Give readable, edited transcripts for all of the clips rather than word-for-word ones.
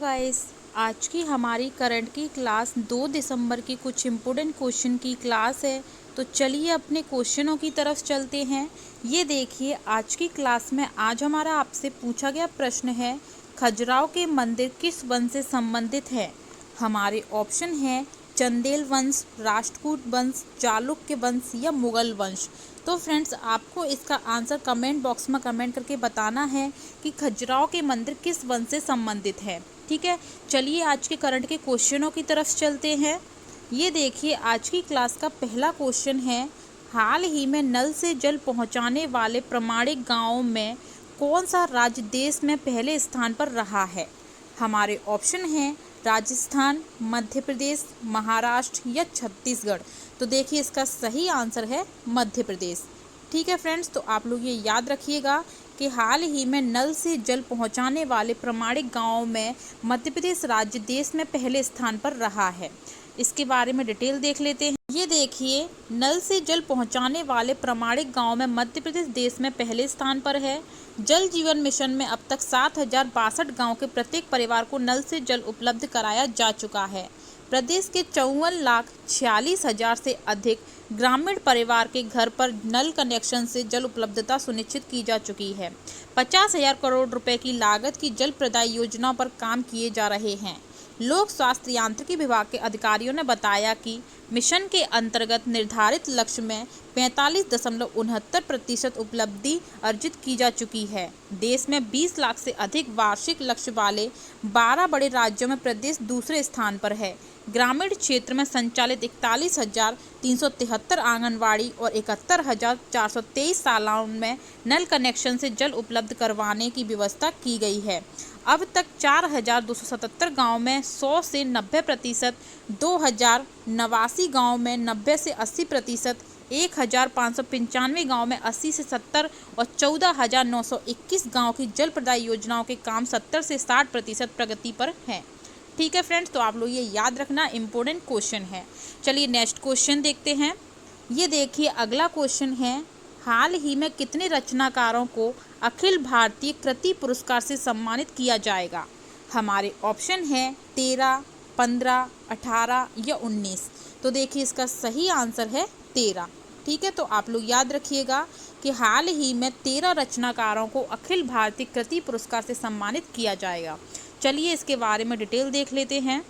Guys, आज की हमारी करंट की क्लास 2 दिसंबर की कुछ इम्पोर्टेंट क्वेश्चन की क्लास है। तो चलिए अपने क्वेश्चनों की तरफ चलते हैं। ये देखिए, आज की क्लास में आज हमारा आपसे पूछा गया प्रश्न है, खजुराहो के मंदिर किस वंश से संबंधित है। हमारे ऑप्शन हैं चंदेल वंश, राष्ट्रकूट वंश, चालुक्य वंश या मुगल वंश। तो फ्रेंड्स, आपको इसका आंसर कमेंट बॉक्स में कमेंट करके बताना है कि खजुराहो के मंदिर किस वंश से संबंधित है। ठीक है, चलिए आज के करंट के क्वेश्चनों की तरफ चलते हैं। ये देखिए, आज की क्लास का पहला क्वेश्चन है, हाल ही में नल से जल पहुंचाने वाले प्रमाणिक गांवों में कौन सा राज्य देश में पहले स्थान पर रहा है। हमारे ऑप्शन हैं राजस्थान, मध्य प्रदेश, महाराष्ट्र या छत्तीसगढ़। तो देखिए, इसका सही आंसर है मध्य प्रदेश। ठीक है फ्रेंड्स, तो आप लोग ये याद रखिएगा कि हाल ही में नल से जल पहुंचाने वाले प्रमाणिक गांवों में मध्य प्रदेश राज्य देश में पहले स्थान पर रहा है। इसके बारे में डिटेल देख लेते हैं। ये देखिए, नल से जल पहुंचाने वाले प्रमाणिक गांव में मध्य प्रदेश देश में पहले स्थान पर है। जल जीवन मिशन में अब तक 7062 गांव के प्रत्येक परिवार को नल से जल उपलब्ध कराया जा चुका है। प्रदेश के 54,46,000 से अधिक ग्रामीण परिवार के घर पर नल कनेक्शन से जल उपलब्धता सुनिश्चित की जा चुकी है। 50,000 करोड़ रुपए की लागत की जल प्रदाय योजनाओं पर काम किए जा रहे हैं। लोक स्वास्थ्य यांत्रिकी विभाग के अधिकारियों ने बताया कि मिशन के अंतर्गत निर्धारित लक्ष्य में 45.69% उपलब्धि अर्जित की जा चुकी है। देश में 20 लाख से अधिक वार्षिक लक्ष्य वाले 12 बड़े राज्यों में प्रदेश दूसरे स्थान पर है। ग्रामीण क्षेत्र में संचालित 41,373 आंगनवाड़ी और 71,423 शालाओं में नल कनेक्शन से जल उपलब्ध करवाने की व्यवस्था की गई है। अब तक 4,277 गाँव में 100 से 90%, 2,089 गाँव में 90 से 80%, 1,595 गाँव में 80 से 70 और 14,921 गाँव की जल प्रदाय योजनाओं के काम 70 से 60% प्रगति पर हैं। ठीक है फ्रेंड्स, तो आप लोग ये याद रखना, इम्पोर्टेंट क्वेश्चन है। चलिए नेक्स्ट क्वेश्चन देखते हैं। ये देखिए, अगला क्वेश्चन है, हाल ही में कितने रचनाकारों को अखिल भारतीय कृति पुरस्कार से सम्मानित किया जाएगा। हमारे ऑप्शन हैं 13, 15, 18 या 19। तो देखिए, इसका सही आंसर है 13। ठीक है, तो आप लोग याद रखिएगा कि हाल ही में 13 रचनाकारों को अखिल भारतीय कृति पुरस्कार से सम्मानित किया जाएगा। चलिए इसके बारे में डिटेल देख लेते हैं।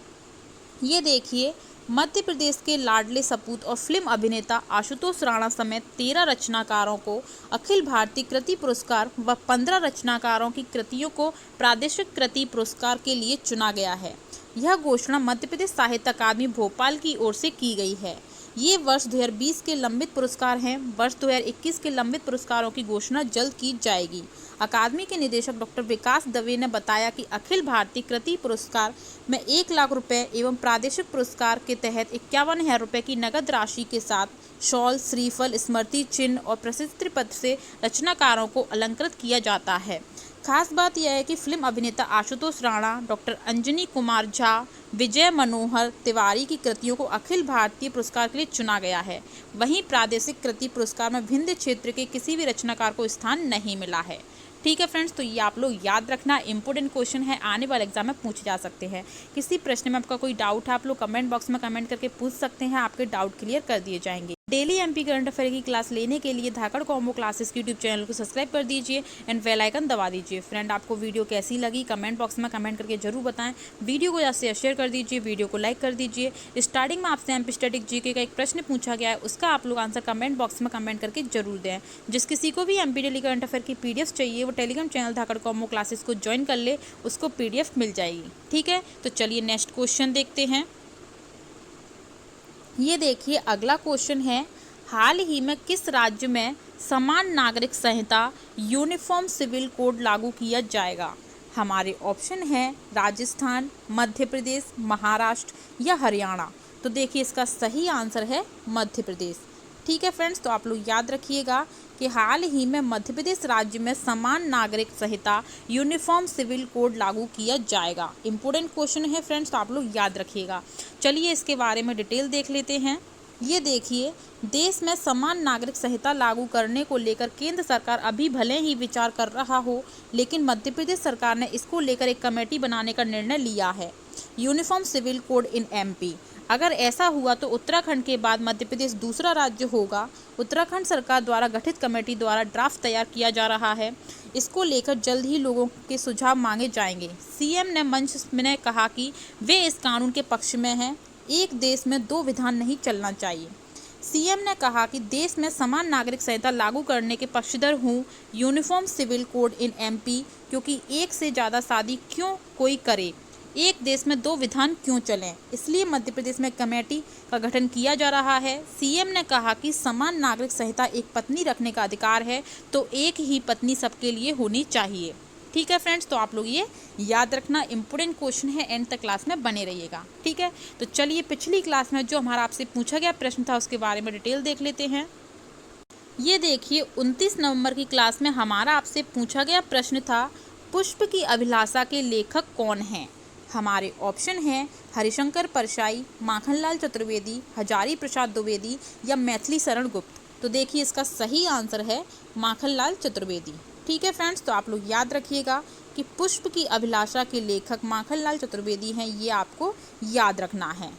ये देखिए, मध्य प्रदेश के लाडले सपूत और फिल्म अभिनेता आशुतोष राणा समेत 13 रचनाकारों को अखिल भारतीय कृति पुरस्कार व 15 रचनाकारों की कृतियों को प्रादेशिक कृति पुरस्कार के लिए चुना गया है। यह घोषणा मध्य प्रदेश साहित्य अकादमी भोपाल की ओर से की गई है। ये वर्ष 2020 के लंबित पुरस्कार हैं। वर्ष 2021 के लंबित पुरस्कारों की घोषणा जल्द की जाएगी। अकादमी के निदेशक डॉक्टर विकास दवे ने बताया कि अखिल भारतीय कृति पुरस्कार में 1 लाख रुपए एवं प्रादेशिक पुरस्कार के तहत 51,000 रुपए की नगद राशि के साथ शॉल, श्रीफल, स्मृति चिन्ह और प्रशस्ति पत्र से रचनाकारों को अलंकृत किया जाता है। खास बात यह है कि फिल्म अभिनेता आशुतोष राणा, डॉक्टर अंजनी कुमार झा, विजय मनोहर तिवारी की कृतियों को अखिल भारतीय पुरस्कार के लिए चुना गया है। वहीं प्रादेशिक कृति पुरस्कार में विंध्य क्षेत्र के किसी भी रचनाकार को स्थान नहीं मिला है। ठीक है फ्रेंड्स, तो ये आप लोग याद रखना, इंपॉर्टेंट क्वेश्चन है, आने वाले एग्जाम में पूछे जा सकते हैं। किसी प्रश्न में आपका कोई डाउट है, आप लोग कमेंट बॉक्स में कमेंट करके पूछ सकते हैं, आपके डाउट क्लियर कर दिए जाएंगे। डेली एमपी करंट अफेयर की क्लास लेने के लिए धाकड़ कॉम्बो क्लासेस के यूट्यूब चैनल को सब्सक्राइब कर दीजिए एंड बेल आइकन दबा दीजिए। फ्रेंड, आपको वीडियो कैसी लगी कमेंट बॉक्स में कमेंट करके जरूर बताएं। वीडियो को ज़्यादा से शेयर कर दीजिए, वीडियो को लाइक कर दीजिए। स्टार्टिंग में आपसे एमपी स्टैटिक जीके का एक प्रश्न पूछा गया है, उसका आप लोग आंसर कमेंट बॉक्स में कमेंट करके जरूर दें। जिस किसी को भी एमपी डेली करंट अफेयर की पीडीएफ चाहिए, वो टेलीग्राम चैनल धाकड़ कॉम्बो क्लासेस को ज्वाइन कर ले, उसको पीडीएफ मिल जाएगी। ठीक है, तो चलिए नेक्स्ट क्वेश्चन देखते हैं। ये देखिए, अगला क्वेश्चन है, हाल ही में किस राज्य में समान नागरिक संहिता यूनिफॉर्म सिविल कोड लागू किया जाएगा। हमारे ऑप्शन हैं राजस्थान, मध्य प्रदेश, महाराष्ट्र या हरियाणा। तो देखिए, इसका सही आंसर है मध्य प्रदेश। ठीक है फ्रेंड्स, तो आप लोग याद रखिएगा कि हाल ही में मध्य प्रदेश राज्य में समान नागरिक संहिता यूनिफॉर्म सिविल कोड लागू किया जाएगा। इंपॉर्टेंट क्वेश्चन है फ्रेंड्स, तो आप लोग याद रखिएगा। चलिए इसके बारे में डिटेल देख लेते हैं। ये देखिए, देश में समान नागरिक संहिता लागू करने को लेकर केंद्र सरकार अभी भले ही विचार कर रहा हो, लेकिन मध्य प्रदेश सरकार ने इसको लेकर एक कमेटी बनाने का निर्णय लिया है। Uniform civil code in MP. अगर ऐसा हुआ तो उत्तराखंड के बाद मध्य प्रदेश दूसरा राज्य होगा। उत्तराखंड सरकार द्वारा गठित कमेटी द्वारा ड्राफ्ट तैयार किया जा रहा है। इसको लेकर जल्द ही लोगों के सुझाव मांगे जाएंगे। सीएम ने मंच में कहा कि वे इस कानून के पक्ष में हैं। एक देश में दो विधान नहीं चलना चाहिए। सीएम ने कहा कि देश में समान नागरिक संहिता लागू करने के पक्षधर हूँ। Uniform civil code in MP, क्योंकि एक से ज़्यादा शादी क्यों कोई करे, एक देश में दो विधान क्यों चलें, इसलिए मध्य प्रदेश में कमेटी का गठन किया जा रहा है। सीएम ने कहा कि समान नागरिक संहिता एक पत्नी रखने का अधिकार है, तो एक ही पत्नी सबके लिए होनी चाहिए। ठीक है फ्रेंड्स, तो आप लोग ये याद रखना, इम्पोर्टेंट क्वेश्चन है, एंड तक क्लास में बने रहिएगा। ठीक है, तो चलिए पिछली क्लास में जो हमारा आपसे पूछा गया प्रश्न था उसके बारे में डिटेल देख लेते हैं। ये देखिए, 29 नवंबर की क्लास में हमारा आपसे पूछा गया प्रश्न था, पुष्प की अभिलाषा के लेखक कौन हैं। हमारे ऑप्शन हैं हरिशंकर परसाई, माखनलाल चतुर्वेदी, हजारी प्रसाद द्विवेदी या मैथिली शरण गुप्त। तो देखिए, इसका सही आंसर है माखनलाल चतुर्वेदी। ठीक है फ्रेंड्स, तो आप लोग याद रखिएगा कि पुष्प की अभिलाषा के लेखक माखनलाल चतुर्वेदी हैं, ये आपको याद रखना है।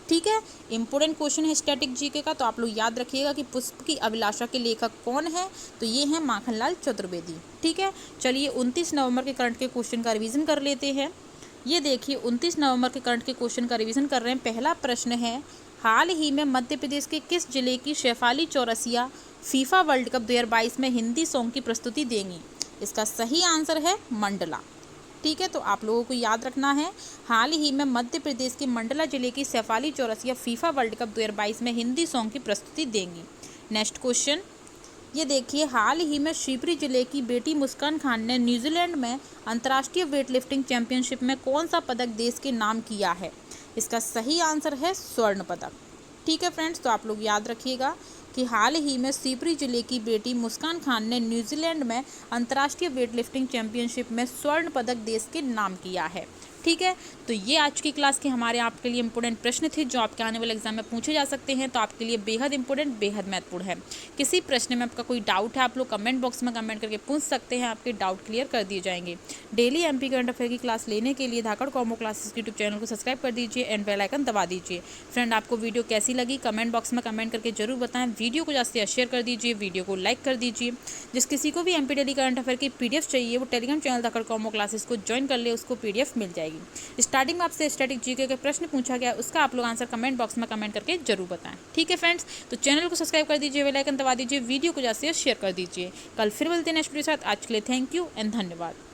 ठीक है, इंपोर्टेंट क्वेश्चन है स्टैटिक जीके का, तो आप लोग याद रखिएगा कि पुष्प की अभिलाषा के लेखक कौन है, तो ये हैं माखनलाल चतुर्वेदी। ठीक है, चलिए 29 नवंबर के करंट के क्वेश्चन का रिवीजन कर लेते हैं। ये देखिए, 29 नवंबर के करंट के क्वेश्चन का रिवीजन कर रहे हैं। पहला प्रश्न है, हाल ही में मध्य प्रदेश के किस जिले की Shefali Chaurasia FIFA World Cup 2022 में हिंदी सॉन्ग की प्रस्तुति देंगी। इसका सही आंसर है मंडला। ठीक है, तो आप लोगों को याद रखना है, हाल ही में मध्य प्रदेश के मंडला जिले की Shefali Chaurasia FIFA World Cup 2022 में हिंदी सॉन्ग की प्रस्तुति देंगी। नेक्स्ट क्वेश्चन, ये देखिए, हाल ही में शिवपुरी जिले की बेटी मुस्कान खान ने न्यूजीलैंड में अंतर्राष्ट्रीय वेट लिफ्टिंग चैंपियनशिप में कौन सा पदक देश के नाम किया है। इसका सही आंसर है स्वर्ण पदक। ठीक है फ्रेंड्स, तो आप लोग याद रखिएगा कि हाल ही में शिवपुरी जिले की बेटी मुस्कान खान ने न्यूजीलैंड में अंतर्राष्ट्रीय वेट लिफ्टिंग चैंपियनशिप में स्वर्ण पदक देश के नाम किया है। ठीक है, तो ये आज की क्लास के हमारे आपके लिए इंपॉर्टेंट प्रश्न थे जो आपके आने वाले एग्जाम में पूछे जा सकते हैं, तो आपके लिए बेहद इंपॉर्टेंट, बेहद महत्वपूर्ण है। किसी प्रश्न में आपका कोई डाउट है, आप लोग कमेंट बॉक्स में कमेंट करके पूछ सकते हैं, आपके डाउट क्लियर कर दिए जाएंगे। डेली एमपी करंट अफेयर की क्लास लेने के लिए धाकड़ कॉमो क्लासेस यूट्यूब चैनल को सब्सक्राइब कर दीजिए एंड बेल आइकन दबा दीजिए। फ्रेंड, आपको वीडियो कैसी लगी कमेंट बॉक्स में कमेंट करके जरूर बताएं। वीडियो को ज़्यादा से शेयर कर दीजिए, वीडियो को लाइक कर दीजिए। जिस किसी को भी एमपी डेली करंट अफेयर की पीडीएफ चाहिए, वो टेलीग्राम चैनल धाकड़ कॉमो क्लासेस को ज्वाइन कर ले, उसको पीडीएफ मिल जाएगी। स्टार्टिंग में आपसे स्टैटिक जीके के प्रश्न पूछा गया, उसका आप लोग आंसर कमेंट बॉक्स में कमेंट करके जरूर बताएं। ठीक है फ्रेंड्स, तो चैनल को सब्सक्राइब कर दीजिए, बेल आइकन दबा दीजिए, वीडियो को ज़्यादा से शेयर कर दीजिए। कल फिर मिलते हैं नेक्स्ट वीडियो के साथ। आज के लिए थैंक यू एंड धन्यवाद।